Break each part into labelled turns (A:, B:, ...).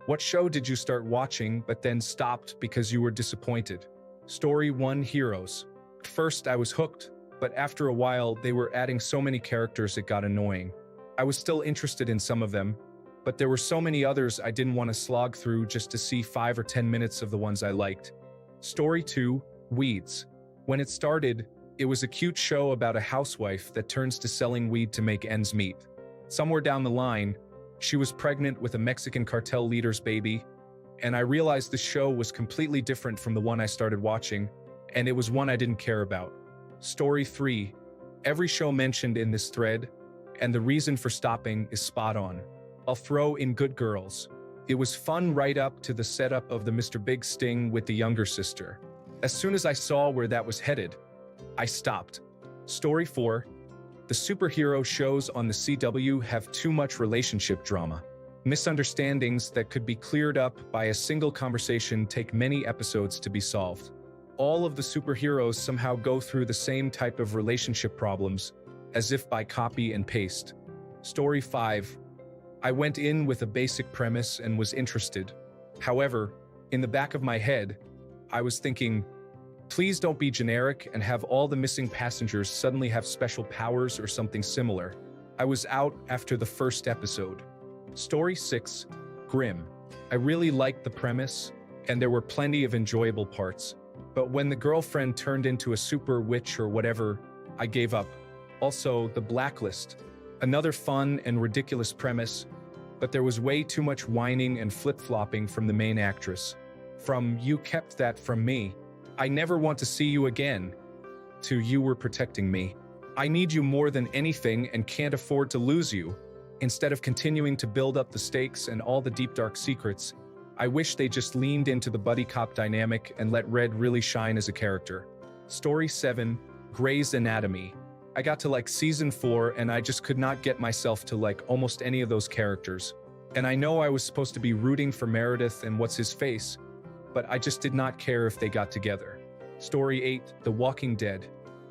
A: What show did you start watching but then stopped because you were disappointed? Story 1: Heroes. At first I was hooked, but after a while they were adding so many characters it got annoying. I was still interested in some of them, but there were so many others I didn't want to slog through just to see 5 or 10 minutes of the ones I liked. Story 2: Weeds. When it started, it was a cute show about a housewife that turns to selling weed to make ends meet. Somewhere down the line, she was pregnant with a Mexican cartel leader's baby, and I realized the show was completely different from the one I started watching, and it was one I didn't care about. Story 3: Every show mentioned in this thread, and the reason for stopping is spot on. I'll throw in Good Girls. It was fun right up to the setup of the Mr. Big sting with the younger sister. As soon as I saw where that was headed, I stopped. Story 4: The superhero shows on the CW have too much relationship drama. Misunderstandings that could be cleared up by a single conversation take many episodes to be solved. All of the superheroes somehow go through the same type of relationship problems, as if by copy and paste. Story 5: I went in with a basic premise and was interested. However, in the back of my head, I was thinking, please don't be generic and have all the missing passengers suddenly have special powers or something similar. I was out after the first episode. Story 6: Grim. I really liked the premise, and there were plenty of enjoyable parts. But when the girlfriend turned into a super witch or whatever, I gave up. Also, The Blacklist. Another fun and ridiculous premise, but there was way too much whining and flip-flopping from the main actress. From "you kept that from me," "I never want to see you again," to "you were protecting me," "I need you more than anything and can't afford to lose you." Instead of continuing to build up the stakes and all the deep dark secrets, I wish they just leaned into the buddy cop dynamic and let Red really shine as a character. Story 7: Grey's Anatomy. I got to like season 4 and I just could not get myself to like almost any of those characters. And I know I was supposed to be rooting for Meredith and what's-his-face, but I just did not care if they got together. Story 8: The Walking Dead.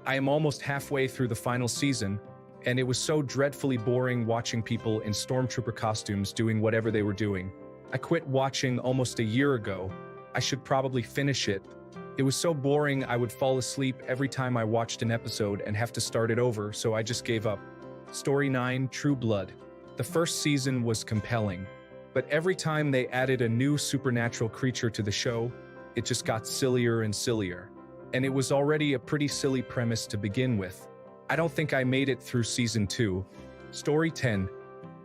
A: I am almost halfway through the final season, and it was so dreadfully boring watching people in stormtrooper costumes doing whatever they were doing. I quit watching almost a year ago. I should probably finish it. It was so boring I would fall asleep every time I watched an episode and have to start it over, so I just gave up. Story 9: True Blood. The first season was compelling, but every time they added a new supernatural creature to the show, it just got sillier and sillier. And it was already a pretty silly premise to begin with. I don't think I made it through season 2. Story 10: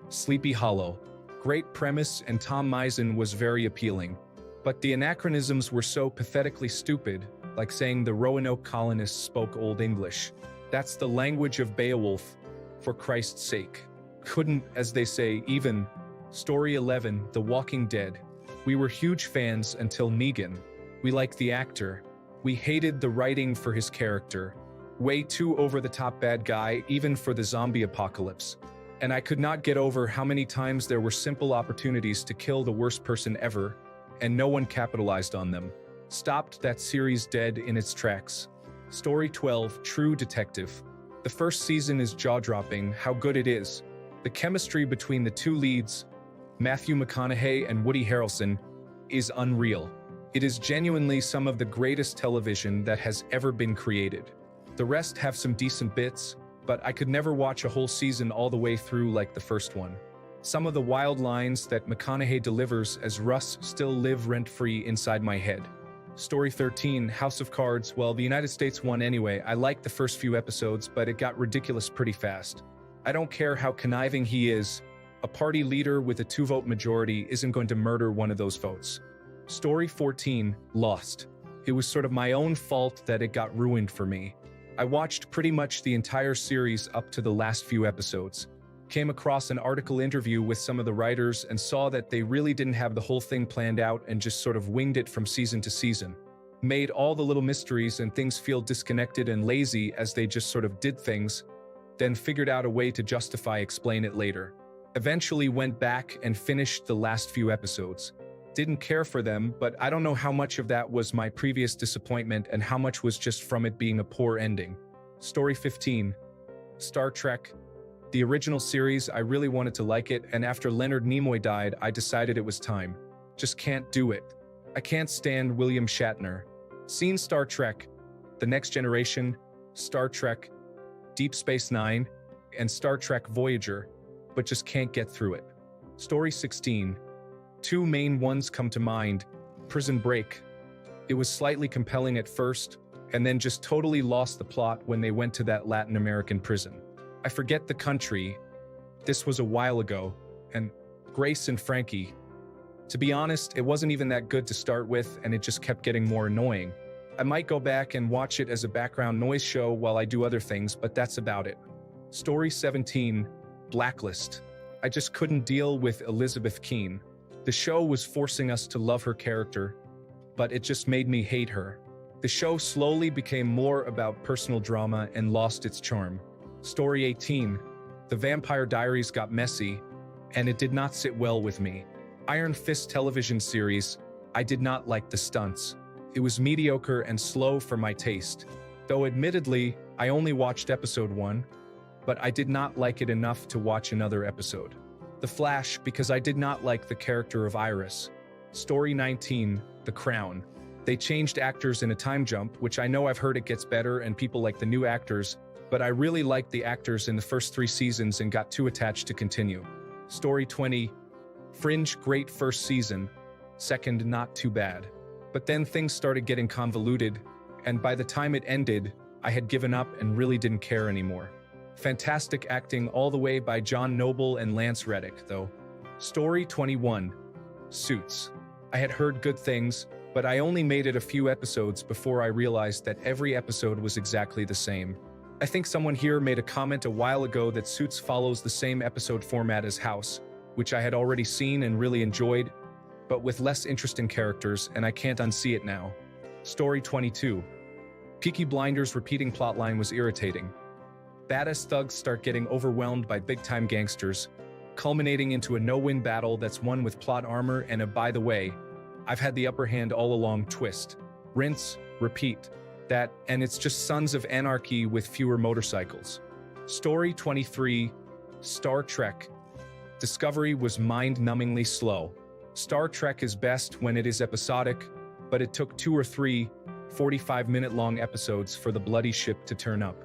A: Sleepy Hollow. Great premise, and Tom Mison was very appealing. But the anachronisms were so pathetically stupid, like saying the Roanoke colonists spoke Old English. That's the language of Beowulf, for Christ's sake. Couldn't, as they say, even. Story 11: The Walking Dead. We were huge fans until Negan. We liked the actor. We hated the writing for his character. Way too over-the-top bad guy, even for the zombie apocalypse. And I could not get over how many times there were simple opportunities to kill the worst person ever, and no one capitalized on them. Stopped that series dead in its tracks. Story 12: True Detective. The first season is jaw-dropping how good it is. The chemistry between the two leads, Matthew McConaughey and Woody Harrelson, is unreal. It is genuinely some of the greatest television that has ever been created. The rest have some decent bits, but I could never watch a whole season all the way through like the first one. Some of the wild lines that McConaughey delivers as Russ still live rent-free inside my head. Story 13: House of Cards. Well, the United States won anyway. I liked the first few episodes, but it got ridiculous pretty fast. I don't care how conniving he is. A party leader with a 2-vote majority isn't going to murder one of those votes. Story 14: Lost. It was sort of my own fault that it got ruined for me. I watched pretty much the entire series up to the last few episodes. Came across an article interview with some of the writers and saw that they really didn't have the whole thing planned out and just sort of winged it from season to season. Made all the little mysteries and things feel disconnected and lazy as they just sort of did things, then figured out a way to explain it later. Eventually went back and finished the last few episodes. Didn't care for them, but I don't know how much of that was my previous disappointment and how much was just from it being a poor ending. Story 15: Star Trek. The original series, I really wanted to like it, and after Leonard Nimoy died, I decided it was time. Just can't do it. I can't stand William Shatner. Seen Star Trek, The Next Generation, Star Trek, Deep Space Nine, and Star Trek Voyager, but just can't get through it. Story 16. Two main ones come to mind. Prison Break. It was slightly compelling at first, and then just totally lost the plot when they went to that Latin American prison. I forget the country. This was a while ago. And Grace and Frankie. To be honest, it wasn't even that good to start with, and it just kept getting more annoying. I might go back and watch it as a background noise show while I do other things, but that's about it. Story 17. Blacklist. I just couldn't deal with Elizabeth Keene. The show was forcing us to love her character, but it just made me hate her. The show slowly became more about personal drama and lost its charm. Story 18. The Vampire Diaries got messy, and it did not sit well with me. Iron Fist television series, I did not like the stunts. It was mediocre and slow for my taste. Though admittedly, I only watched episode 1, but I did not like it enough to watch another episode. The Flash, because I did not like the character of Iris. Story 19. The Crown. They changed actors in a time jump, which I know I've heard it gets better and people like the new actors, but I really liked the actors in the first 3 seasons and got too attached to continue. Story 20. Fringe, great first season. Second, not too bad. But then things started getting convoluted, and by the time it ended, I had given up and really didn't care anymore. Fantastic acting all the way by John Noble and Lance Reddick, though. Story 21. Suits. I had heard good things, but I only made it a few episodes before I realized that every episode was exactly the same. I think someone here made a comment a while ago that Suits follows the same episode format as House, which I had already seen and really enjoyed, but with less interesting characters, and I can't unsee it now. Story 22. Peaky Blinders' repeating plotline was irritating. Badass thugs start getting overwhelmed by big-time gangsters, culminating into a no-win battle that's won with plot armor and a by the way, I've had the upper hand all along twist. Rinse, repeat. That, and it's just Sons of Anarchy with fewer motorcycles. Story 23. Star Trek. Discovery was mind-numbingly slow. Star Trek is best when it is episodic, but it took 2 or 3 45-minute-long episodes for the bloody ship to turn up.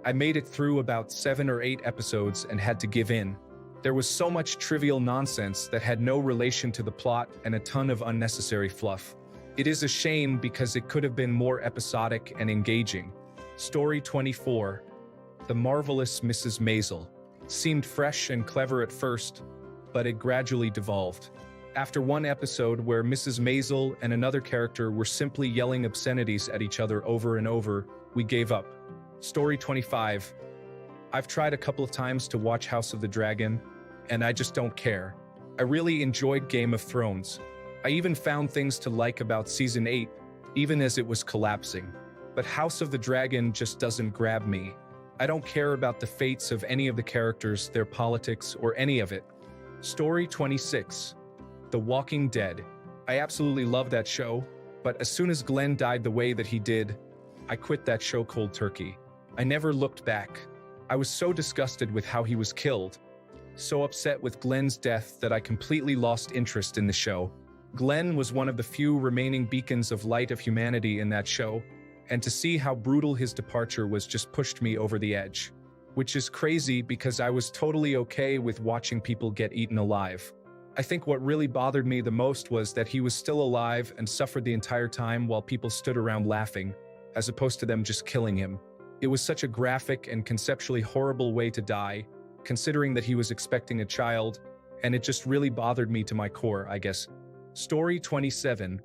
A: I made it through about 7 or 8 episodes and had to give in. There was so much trivial nonsense that had no relation to the plot and a ton of unnecessary fluff. It is a shame because it could have been more episodic and engaging. Story 24. The Marvelous Mrs. Maisel. Seemed fresh and clever at first, but it gradually devolved. After one episode where Mrs. Maisel and another character were simply yelling obscenities at each other over and over, we gave up. Story 25. I've tried a couple of times to watch House of the Dragon, and I just don't care. I really enjoyed Game of Thrones. I even found things to like about Season 8, even as it was collapsing. But House of the Dragon just doesn't grab me. I don't care about the fates of any of the characters, their politics, or any of it. Story 26. The Walking Dead. I absolutely love that show, but as soon as Glenn died the way that he did, I quit that show cold turkey. I never looked back. I was so disgusted with how he was killed, so upset with Glenn's death that I completely lost interest in the show. Glenn was one of the few remaining beacons of light of humanity in that show, and to see how brutal his departure was just pushed me over the edge. Which is crazy because I was totally okay with watching people get eaten alive. I think what really bothered me the most was that he was still alive and suffered the entire time while people stood around laughing, as opposed to them just killing him. It was such a graphic and conceptually horrible way to die, considering that he was expecting a child, and it just really bothered me to my core, I guess. Story 27.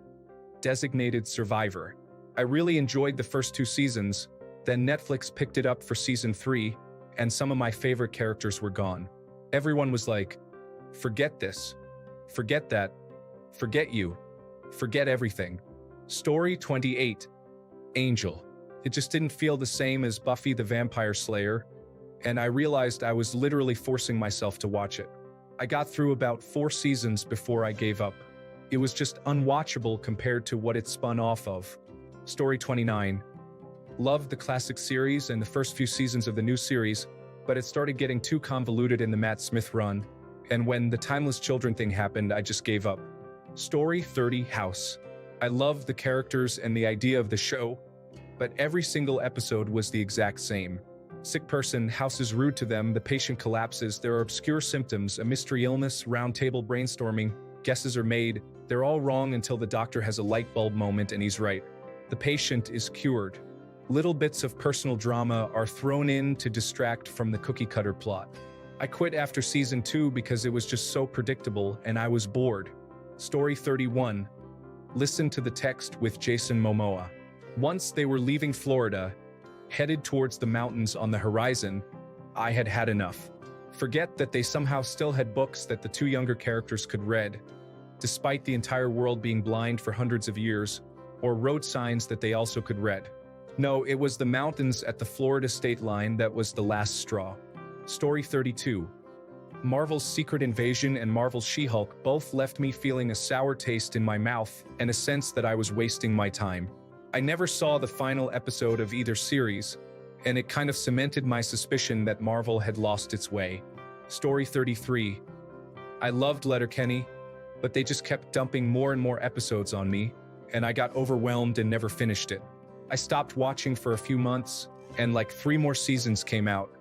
A: Designated Survivor. I really enjoyed the first 2 seasons, then Netflix picked it up for season 3, and some of my favorite characters were gone. Everyone was like, forget this, forget that, forget you, forget everything. Story 28. Angel. It just didn't feel the same as Buffy the Vampire Slayer, and I realized I was literally forcing myself to watch it. I got through about 4 seasons before I gave up. It was just unwatchable compared to what it spun off of. Story 29. Loved the classic series and the first few seasons of the new series, but it started getting too convoluted in the Matt Smith run, and when the Timeless Children thing happened, I just gave up. Story 30 House. I loved the characters and the idea of the show, but every single episode was the exact same. Sick person, house is rude to them, the patient collapses, there are obscure symptoms, a mystery illness, round table brainstorming, guesses are made, they're all wrong until the doctor has a light bulb moment and he's right. The patient is cured. Little bits of personal drama are thrown in to distract from the cookie-cutter plot. I quit after season 2 because it was just so predictable and I was bored. Story 31. Listen to the Text with Jason Momoa. Once they were leaving Florida, headed towards the mountains on the horizon, I had had enough. Forget that they somehow still had books that the two younger characters could read, despite the entire world being blind for hundreds of years, or road signs that they also could read. No, it was the mountains at the Florida state line that was the last straw. Story 32. Marvel's Secret Invasion and Marvel's She-Hulk both left me feeling a sour taste in my mouth and a sense that I was wasting my time. I never saw the final episode of either series, and it kind of cemented my suspicion that Marvel had lost its way. Story 33. I loved Letterkenny, but they just kept dumping more and more episodes on me, and I got overwhelmed and never finished it. I stopped watching for a few months, and like 3 more seasons came out.